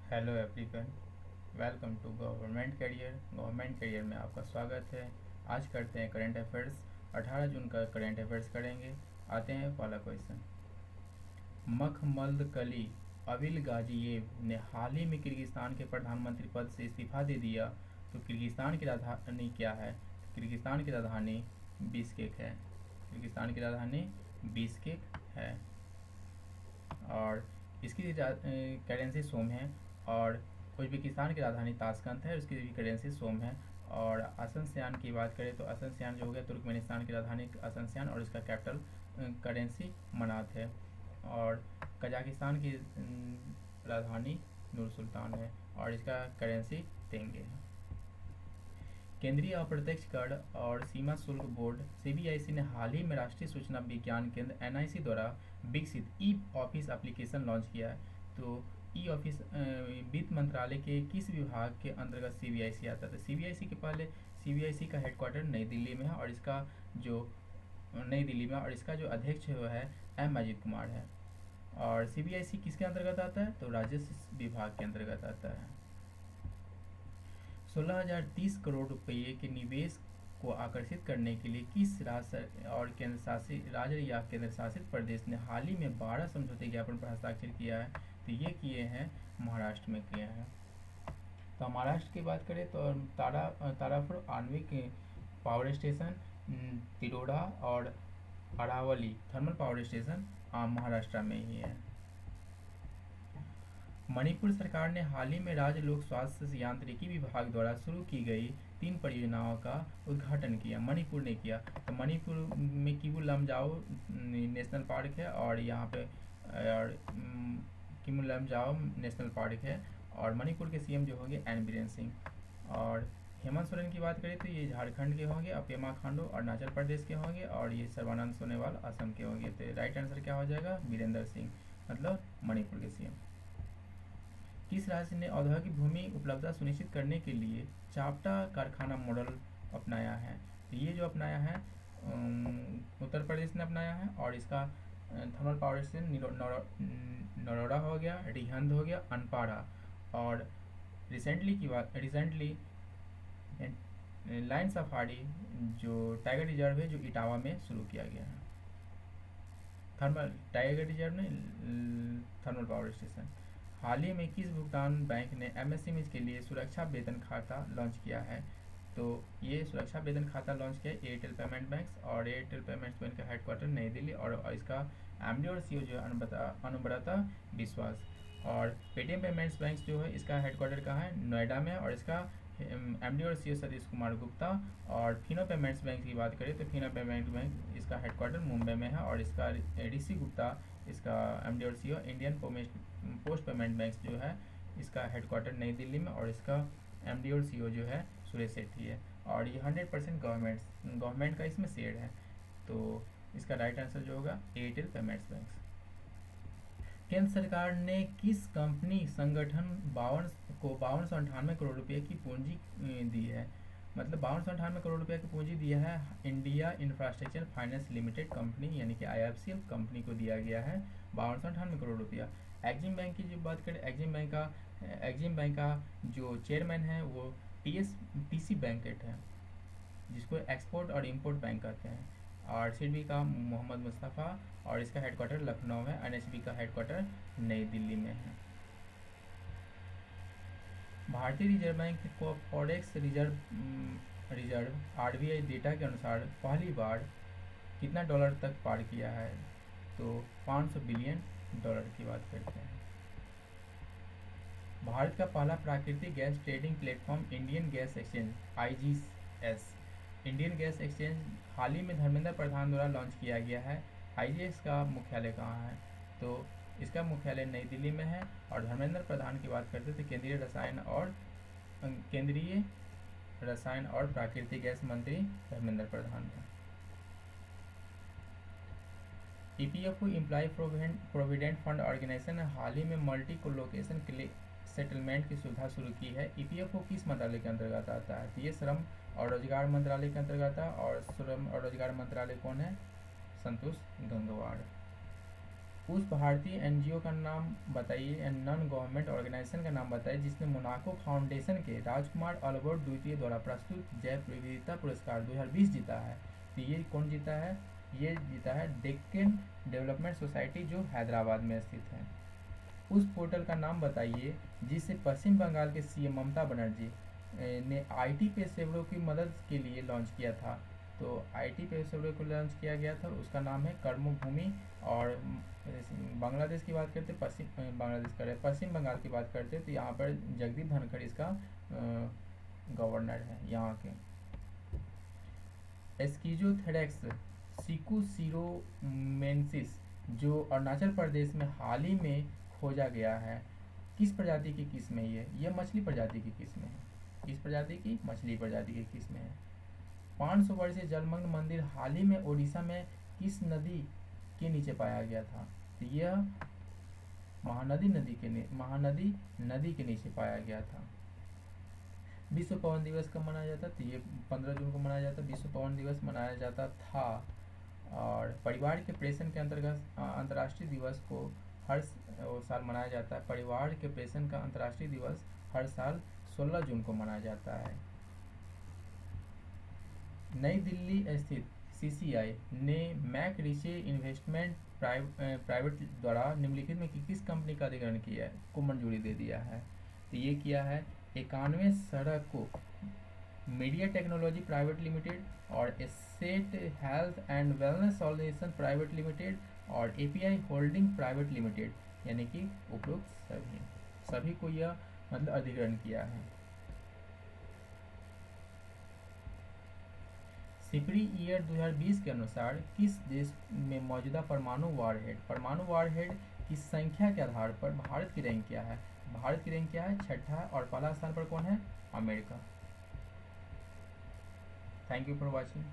Hello everyone, welcome to government career में आपका स्वागत है। आज करते हैं करंट अफेयर्स। 18 जून का करंट अफेयर्स करेंगे। आते हैं पहला क्वेश्चन। मखमलदकली अविल गाजिएव ने हाल ही में किर्गिस्तान के प्रधानमंत्री पद से इस्तीफा दे दिया। तो किर्गिस्तान की राजधानी क्या है? किर्गिस्तान की राजधानी बिश्केक है। किर्गिस्तान की राजधानी बिश्केक है। और इसकी करेंसी सोम है। और उज्बेकिस्तान की राजधानी ताशकंद है, उसकी भी करेंसी सोम है। और असनसियान की बात करें तो असनसियान जो हो गया तुर्कमेनिस्तान की राजधानी असनसियान, और इसका कैपिटल करेंसी मनात है। और कजाकिस्तान की राजधानी नूर सुल्तान है, और इसका करेंसी तेंगे है। केंद्रीय अप्रत्यक्ष कर और सीमा शुल्क बोर्ड सीबीआईसी ने हाल ही में राष्ट्रीय सूचना विज्ञान केंद्र एनआईसी द्वारा विकसित ई ऑफिस एप्लीकेशन लॉन्च किया है। तो ई ऑफिस वित्त मंत्रालय के किस विभाग के अंतर्गत सीबीआईसी आता था? सीबीआईसी के पहले सीबीआईसी का हेडक्वार्टर नई दिल्ली में है, और इसका जो अध्यक्ष है एम अजीत कुमार है। और सीबीआईसी किसके अंतर्गत आता है? तो राजस्व विभाग के अंतर्गत आता है। 16,030 करोड़ रुपये के निवेश को आकर्षित करने के लिए किस राज्य या केंद्र शासित प्रदेश ने हाल ही में 12 समझौते ज्ञापन पर हस्ताक्षर किया है? तो ये किए हैं महाराष्ट्र में किए हैं। तो महाराष्ट्र की बात करें तो तारापुर आणविक पावर स्टेशन, तिरोडा और Aravali thermal power station Maharashtra में ही है। मणिपुर सरकार ने हाल ही में राज्य लोक स्वास्थ्य यांत्रिकी विभाग द्वारा शुरू की गई 3 परियोजनाओं का उद्घाटन किया। मणिपुर ने किया। तो मणिपुर में किबू लमजाओ नेशनल पार्क है, और यहाँ पे किबू लमजाओ नेशनल पार्क है। और मणिपुर के सीएम जो होंगे एन बीरेन सिंह। और हेमंत सोरेन की बात करें तो ये झारखंड के होंगे, और पेमा खांडू अरुणाचल प्रदेश के होंगे, और ये सर्बानंद सोनोवाल असम के होंगे। तो राइट आंसर क्या हो जाएगा? बीरेंद्र सिंह, मतलब मणिपुर के सीएम। किस राज्य ने औद्योगिक भूमि उपलब्धता सुनिश्चित करने के लिए चाप्टा कारखाना मॉडल अपनाया है? तो ये जो अपनाया है उत्तर प्रदेश ने अपनाया है। और इसका थर्मल पावर स्टेशन नरोड़ा हो गया, रिहंद हो गया, अनपाड़ा। और रिसेंटली लाइन सफारी जो टाइगर रिजर्व है जो इटावा में शुरू किया गया है। टाइगर रिजर्व ने थर्मल पावर स्टेशन। हाल ही में किस भुगतान बैंक ने एमएसएमई के लिए सुरक्षा वेतन खाता लॉन्च किया है? तो ये सुरक्षा वेतन खाता लॉन्च किया एयरटेल पेमेंट बैंक, और एयरटेल पेमेंट्स बैंक का हेडक्वार्टर नई दिल्ली, और इसका एमडी और सीईओ जो है अनुब्रता विश्वास। और पेटीएम पेमेंट्स बैंक जो है इसका हेडक्वार्टर कहाँ है? नोएडा में, और इसका एमडी और सीईओ सतीश कुमार गुप्ता। और फिनो पेमेंट्स बैंक की बात करें तो फिनो पेमेंट बैंक इसका हेडक्वार्टर मुंबई में है, और इसका ऋषि गुप्ता इसका एमडी और CEO. Indian post payment bank जो है इसका हेडक्वार्टर नई दिल्ली में, और इसका एमडी और सीईओ जो है सुरेश सेठी है। और ये 100% गवर्नमेंट का इसमें शेयर है। तो इसका राइट आंसर जो होगा एयरटेल पेमेंट्स बैंक। केंद्र सरकार ने किस कंपनी संगठन 5298 करोड़ रुपए की पूंजी दी है? मतलब 5298 करोड़ रुपए की पूंजी दिया है India infrastructure finance limited company, यानी कि आईएफसीएल कंपनी को दिया गया है 5298 करोड़ रुपया। एक्जिम बैंक की जो बात करें, एक्जिम बैंक का जो चेयरमैन है वो टीसी बैंकेट है, जिसको एक्सपोर्ट और इंपोर्ट बैंक कहते हैं। और सिडबी का मोहम्मद मुस्तफ़ा, और इसका हेडक्वार्टर लखनऊ है। एनएसबी का हेडक्वार्टर नई दिल्ली में है। भारतीय रिजर्व बैंक को फॉरेक्स रिजर्व आरबीआई डेटा के अनुसार पहली बार कितना डॉलर तक पार किया है? तो 500 बिलियन डॉलर की बात करते हैं। भारत का पहला प्राकृतिक gas trading platform Indian gas exchange IGS Indian gas exchange हाल ही में धर्मेंद्र प्रधान द्वारा लॉन्च किया गया है। आईजीएस का मुख्यालय कहाँ है? तो इसका मुख्यालय नई दिल्ली में है। और धर्मेंद्र प्रधान की बात करते थे केंद्रीय रसायन और प्राकृतिक गैस मंत्री धर्मेंद्र प्रधान है। EPFO employ provident fund organisation ने हाल ही में मल्टी कोलोकेशन सेटलमेंट की सुविधा शुरू की है। ईपीएफओ किस मंत्रालय के अंतर्गत आता है? तो ये श्रम और रोजगार मंत्रालय के अंतर्गत आता है। और श्रम और रोजगार मंत्रालय कौन है? संतोष गंगवार। उस भारतीय एनजीओ का नाम बताइए या नॉन गवर्नमेंट ऑर्गेनाइजेशन का नाम बताइए जिसने मोनाको फाउंडेशन के राजकुमार अल्बर्ट द्वितीय द्वारा प्रस्तुत जैव विविधता पुरस्कार 2020 जीता है। तो ये कौन जीता है? ये जीता है डेक्कन डेवलपमेंट सोसाइटी, जो हैदराबाद में स्थित है। उस पोर्टल का नाम बताइए जिसे पश्चिम बंगाल के सीएम ममता बनर्जी ने आईटी पेशेवरों की मदद के लिए लॉन्च किया था। तो आईटी पेशेवरों को लॉन्च किया गया था, उसका नाम है कर्मभूमि। और बांग्लादेश की बात करते, पश्चिम बंगाल की बात करते तो यहाँ पर जगदीप धनखड़ इसका गवर्नर है यहाँ के। एस्किजोथेरेक्स सिकुसिरोमेंसिस जो अरुणाचल प्रदेश में हाल ही में खोजा गया है, किस प्रजाति की किस्म है ये मछली प्रजाति की किस्म है। किस प्रजाति की? मछली प्रजाति की किस्म है। 500 वर्षीय जलमग्न मंदिर हाल ही में ओडिशा में किस नदी के नीचे पाया गया था? तो यह महानदी नदी के नीचे पाया गया था। विश्व पवन दिवस कब मनाया जाता? तो ये 15 जून को मनाया जाता। विश्व पवन दिवस मनाया जाता था। और परिवार के प्रेषण के अंतर्गत अंतर्राष्ट्रीय दिवस को हर साल मनाया जाता है। परिवार के प्रेषण का अंतर्राष्ट्रीय दिवस हर साल 16 जून को मनाया जाता है। नई दिल्ली स्थित सीसीआई ने मैक रिचे इन्वेस्टमेंट प्राइवेट द्वारा निम्नलिखित में किस कंपनी का अधिग्रहण किया है, को मंजूरी दे दिया है? तो ये किया है 91 सड़क को मीडिया टेक्नोलॉजी प्राइवेट लिमिटेड और asset health and wellness solution private limited और एपीआई होल्डिंग प्राइवेट लिमिटेड, यानी कि उपरोक्त सभी को यह मतलब अधिग्रहण किया है। सिपरी ईयर 2020 के अनुसार किस देश में मौजूदा परमाणु वारहेड की संख्या के आधार पर भारत की रैंक क्या है? भारत की रैंक क्या है? छठा। और पहला स्थान पर कौन है? America. Thank you for watching.